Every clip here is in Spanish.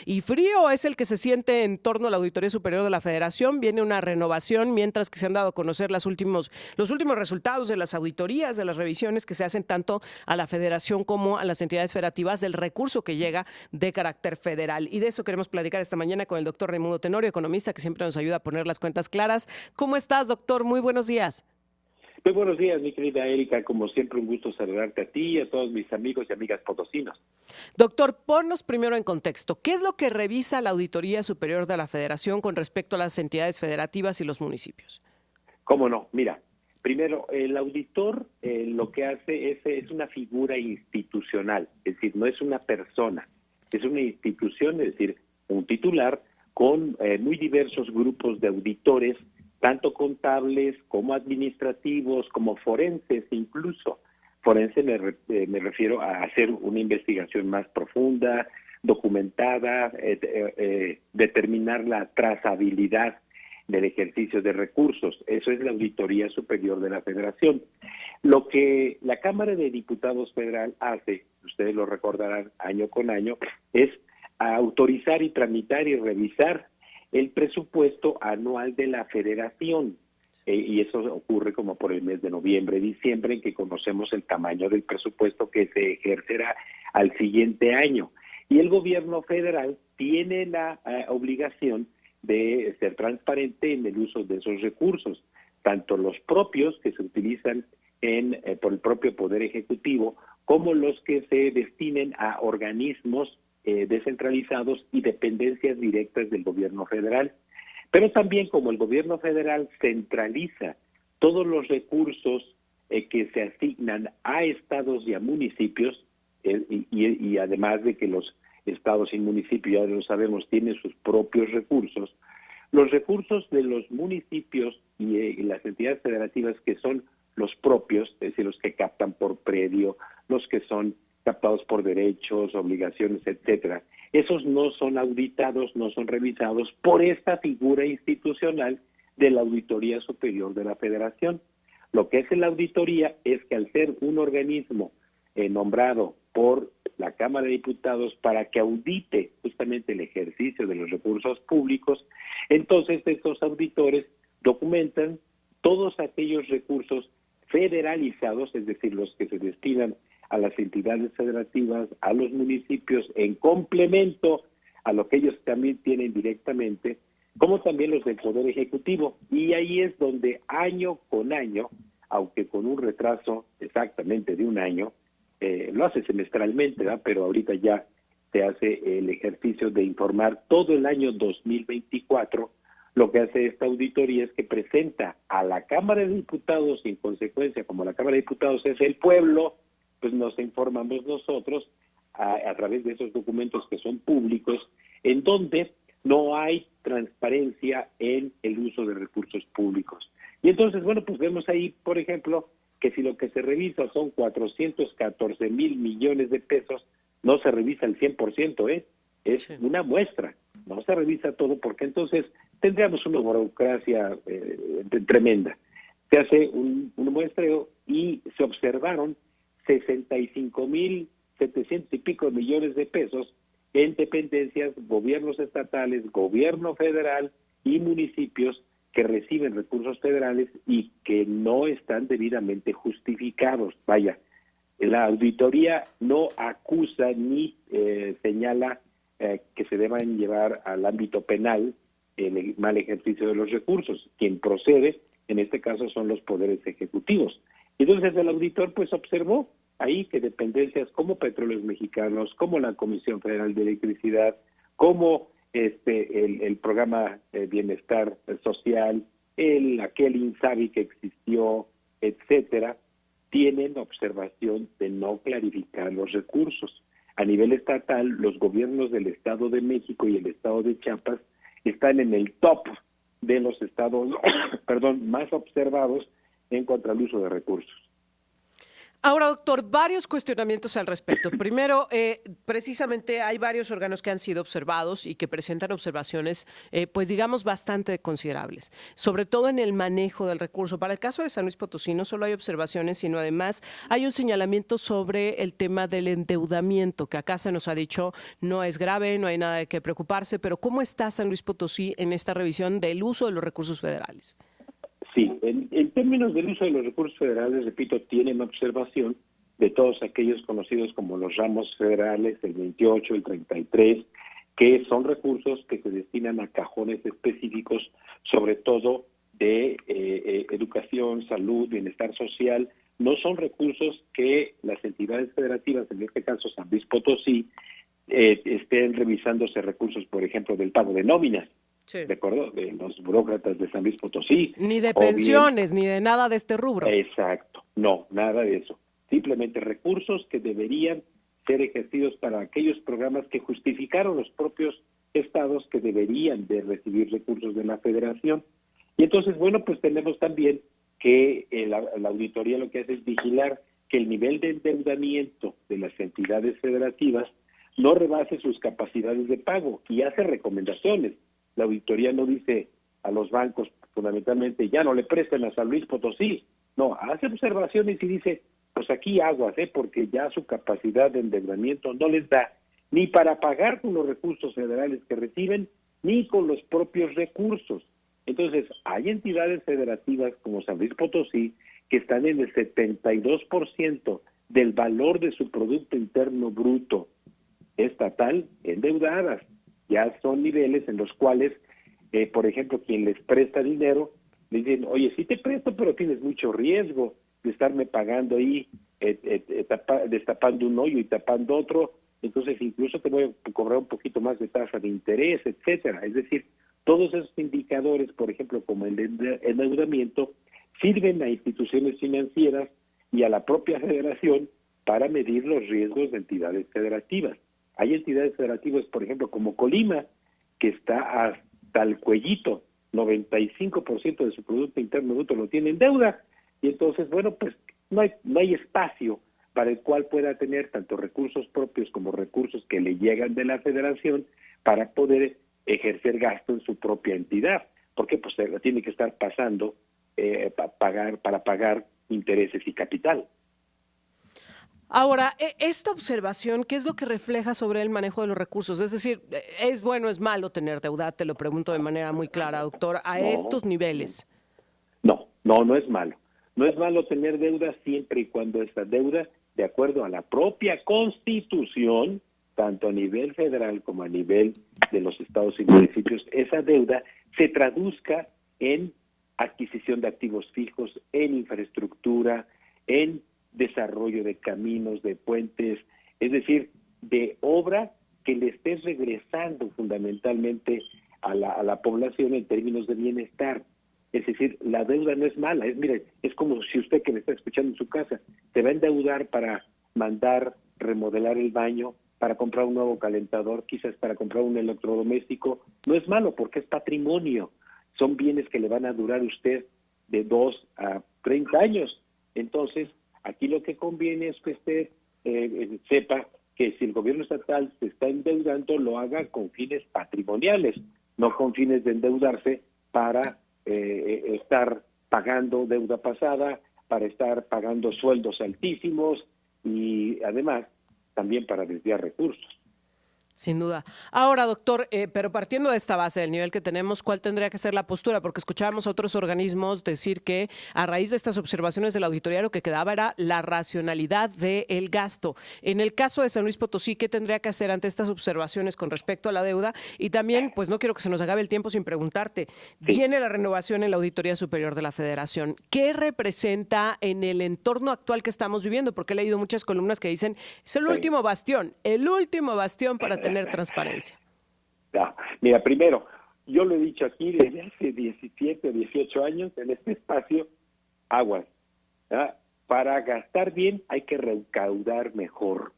y frío es el que se siente en torno a la Auditoría Superior de la Federación. Viene una renovación, mientras que se han dado a conocer los últimos resultados de las auditorías, de las revisiones que se hacen tanto a la Federación como a las entidades federativas del recurso que llega de carácter federal. Y de eso queremos platicar esta mañana con el doctor Raimundo Tenorio, economista, que siempre nos ayuda a poner las cuentas claras. ¿Cómo estás, doctor? Muy buenos días. Muy buenos días, mi querida Erika. Como siempre, un gusto saludarte a ti y a todos mis amigos y amigas potosinos. Doctor, ponnos primero en contexto. ¿Qué es lo que revisa la Auditoría Superior de la Federación con respecto a las entidades federativas y los municipios? ¿Cómo no? Mira, primero, el auditor lo que hace es una figura institucional, es decir, no es una persona, es una institución, es decir, un titular con muy diversos grupos de auditores, tanto contables como administrativos, como forenses incluso. Forense me refiero a hacer una investigación más profunda, documentada, determinar la trazabilidad del ejercicio de recursos. Eso es la Auditoría Superior de la Federación. Lo que la Cámara de Diputados Federal hace, ustedes lo recordarán año con año, es autorizar y tramitar y revisar el presupuesto anual de la Federación. Y eso ocurre como por el mes de noviembre, diciembre, en que conocemos el tamaño del presupuesto que se ejercerá al siguiente año. Y el gobierno federal tiene la obligación de ser transparente en el uso de esos recursos, tanto los propios que se utilizan por el propio Poder Ejecutivo, como los que se destinen a organismos descentralizados y dependencias directas del gobierno federal. Pero también como el gobierno federal centraliza todos los recursos que se asignan a estados y a municipios, y además de que los estados y municipios, ya lo sabemos, tienen sus propios recursos, los recursos de los municipios y las entidades federativas que son los propios, es decir, los que captan por predio, los que son captados por derechos, obligaciones, etcétera. Esos no son auditados, no son revisados por esta figura institucional de la Auditoría Superior de la Federación. Lo que hace la auditoría es que al ser un organismo nombrado por la Cámara de Diputados para que audite justamente el ejercicio de los recursos públicos, entonces estos auditores documentan todos aquellos recursos federalizados, es decir, los que se destinan a las entidades federativas, a los municipios, en complemento a lo que ellos también tienen directamente, como también los del Poder Ejecutivo. Y ahí es donde año con año, aunque con un retraso exactamente de un año, lo hace semestralmente, ¿verdad? Pero ahorita ya se hace el ejercicio de informar todo el año 2024. Lo que hace esta auditoría es que presenta a la Cámara de Diputados, y en consecuencia, como la Cámara de Diputados es el pueblo, pues nos informamos nosotros a través de esos documentos que son públicos, en donde no hay transparencia en el uso de recursos públicos. Y entonces, bueno, pues vemos ahí, por ejemplo, que si lo que se revisa son 414 mil millones de pesos, no se revisa el 100%, es una muestra, no se revisa todo, porque entonces tendríamos una burocracia tremenda. Se hace un muestreo y se observaron 65.700 y pico millones de pesos en dependencias, gobiernos estatales, gobierno federal y municipios que reciben recursos federales y que no están debidamente justificados. Vaya, la auditoría no acusa ni señala que se deban llevar al ámbito penal el mal ejercicio de los recursos. Quien procede, en este caso, son los poderes ejecutivos. Entonces el auditor pues observó ahí que dependencias como Petróleos Mexicanos, como la Comisión Federal de Electricidad, como el programa Bienestar Social, aquel INSABI que existió, etcétera, tienen observación de no clarificar los recursos. A nivel estatal, los gobiernos del Estado de México y el Estado de Chiapas están en el top de los estados, más observados en cuanto al uso de recursos. Ahora, doctor, varios cuestionamientos al respecto. Primero, precisamente hay varios órganos que han sido observados y que presentan observaciones, pues digamos, bastante considerables, sobre todo en el manejo del recurso. Para el caso de San Luis Potosí, no solo hay observaciones, sino además hay un señalamiento sobre el tema del endeudamiento, que acá se nos ha dicho no es grave, no hay nada de qué preocuparse, pero ¿cómo está San Luis Potosí en esta revisión del uso de los recursos federales? Sí, en términos del uso de los recursos federales, repito, tienen observación de todos aquellos conocidos como los ramos federales, el 28, el 33, que son recursos que se destinan a cajones específicos, sobre todo de educación, salud, bienestar social. No son recursos que las entidades federativas, en este caso San Luis Potosí, estén revisándose recursos, por ejemplo, del pago de nóminas. Sí. ¿De acuerdo? De los burócratas de San Luis Potosí. Ni de pensiones, ni de nada de este rubro. Exacto, no, nada de eso. Simplemente recursos que deberían ser ejercidos para aquellos programas que justificaron los propios estados que deberían de recibir recursos de la federación. Y entonces, bueno, pues tenemos también que la auditoría lo que hace es vigilar que el nivel de endeudamiento de las entidades federativas no rebase sus capacidades de pago y hace recomendaciones. La auditoría no dice a los bancos, fundamentalmente, ya no le presten a San Luis Potosí. No, hace observaciones y dice, pues aquí aguas, porque ya su capacidad de endeudamiento no les da ni para pagar con los recursos federales que reciben, ni con los propios recursos. Entonces, hay entidades federativas como San Luis Potosí que están en el 72% del valor de su Producto Interno Bruto estatal endeudadas. Ya son niveles en los cuales, por ejemplo, quien les presta dinero, le dicen, oye, sí te presto, pero tienes mucho riesgo de estarme pagando ahí, destapando un hoyo y tapando otro, entonces incluso te voy a cobrar un poquito más de tasa de interés, etcétera. Es decir, todos esos indicadores, por ejemplo, como el endeudamiento, sirven a instituciones financieras y a la propia federación para medir los riesgos de entidades federativas. Hay entidades federativas, por ejemplo, como Colima, que está hasta el cuellito, 95% de su Producto Interno Bruto lo tiene en deuda, y entonces, bueno, pues no hay espacio para el cual pueda tener tanto recursos propios como recursos que le llegan de la federación para poder ejercer gasto en su propia entidad, porque pues tiene que estar pasando para pagar intereses y capital. Ahora, esta observación, ¿qué es lo que refleja sobre el manejo de los recursos? Es decir, ¿es bueno o es malo tener deuda? Te lo pregunto de manera muy clara, doctor, a estos niveles. No es malo. No es malo tener deuda siempre y cuando esta deuda, de acuerdo a la propia Constitución, tanto a nivel federal como a nivel de los estados y municipios, esa deuda se traduzca en adquisición de activos fijos, en infraestructura, en desarrollo de caminos, de puentes, es decir, de obra que le esté regresando fundamentalmente a la población en términos de bienestar. Es decir, la deuda no es mala, es como si usted que me está escuchando en su casa, se va a endeudar para mandar remodelar el baño, para comprar un nuevo calentador, quizás para comprar un electrodoméstico, no es malo porque es patrimonio, son bienes que le van a durar a usted de 2 a 30 años. Entonces, aquí lo que conviene es que usted sepa que si el gobierno estatal se está endeudando, lo haga con fines patrimoniales, no con fines de endeudarse para estar pagando deuda pasada, para estar pagando sueldos altísimos y además también para desviar recursos. Sin duda. Ahora, doctor, pero partiendo de esta base, del nivel que tenemos, ¿cuál tendría que ser la postura? Porque escuchábamos a otros organismos decir que a raíz de estas observaciones de la auditoría lo que quedaba era la racionalidad del gasto. En el caso de San Luis Potosí, ¿qué tendría que hacer ante estas observaciones con respecto a la deuda? Y también, pues no quiero que se nos acabe el tiempo sin preguntarte, viene la renovación en la Auditoría Superior de la Federación. ¿Qué representa en el entorno actual que estamos viviendo? Porque he leído muchas columnas que dicen, es el último bastión para tener transparencia. Mira, primero, yo lo he dicho aquí desde hace 17 o 18 años en este espacio, aguas. ¿Verdad? Para gastar bien hay que recaudar mejor.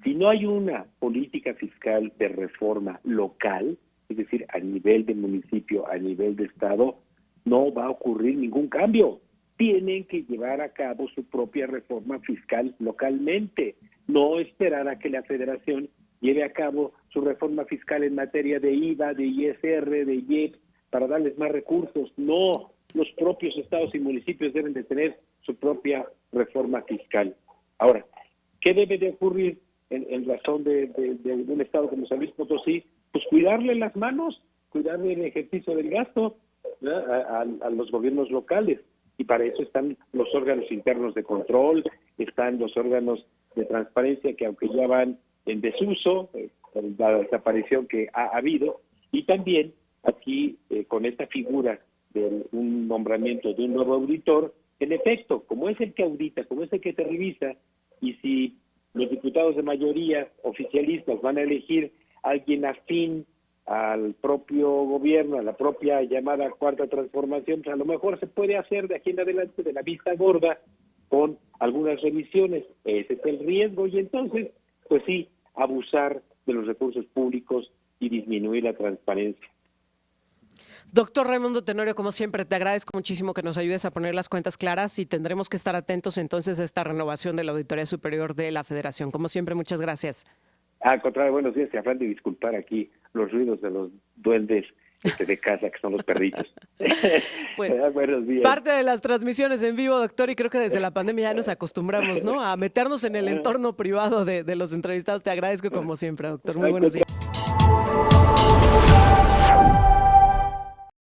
Si no hay una política fiscal de reforma local, es decir, a nivel de municipio, a nivel de estado, no va a ocurrir ningún cambio. tienen que llevar a cabo su propia reforma fiscal localmente, no esperar a que la federación lleve a cabo su reforma fiscal en materia de IVA, de ISR, de IEPS, para darles más recursos. No, los propios estados y municipios deben de tener su propia reforma fiscal. Ahora, ¿qué debe de ocurrir en razón de un estado como San Luis Potosí? Pues cuidarle las manos, cuidarle el ejercicio del gasto, ¿verdad?, a los gobiernos locales. Y para eso están los órganos internos de control, están los órganos de transparencia que aunque ya van en desuso, por la desaparición que ha habido, y también aquí con esta figura de un nombramiento de un nuevo auditor, en efecto, como es el que audita, como es el que te revisa, y si los diputados de mayoría oficialistas van a elegir a alguien afín al propio gobierno, a la propia llamada cuarta transformación, pues a lo mejor se puede hacer de aquí en adelante de la vista gorda con algunas revisiones. Ese es el riesgo, y entonces, pues sí, abusar de los recursos públicos y disminuir la transparencia. Doctor Raimundo Tenorio, como siempre, te agradezco muchísimo que nos ayudes a poner las cuentas claras y tendremos que estar atentos entonces a esta renovación de la Auditoría Superior de la Federación. Como siempre, muchas gracias. Al contrario, buenos días, y afán de disculpar aquí los ruidos de los duendes de casa, que son los perritos. Pues, buenos días. Parte de las transmisiones en vivo, doctor, y creo que desde la pandemia ya nos acostumbramos, ¿no?, a meternos en el entorno privado de los entrevistados. Te agradezco como siempre, doctor. Muy buenos días.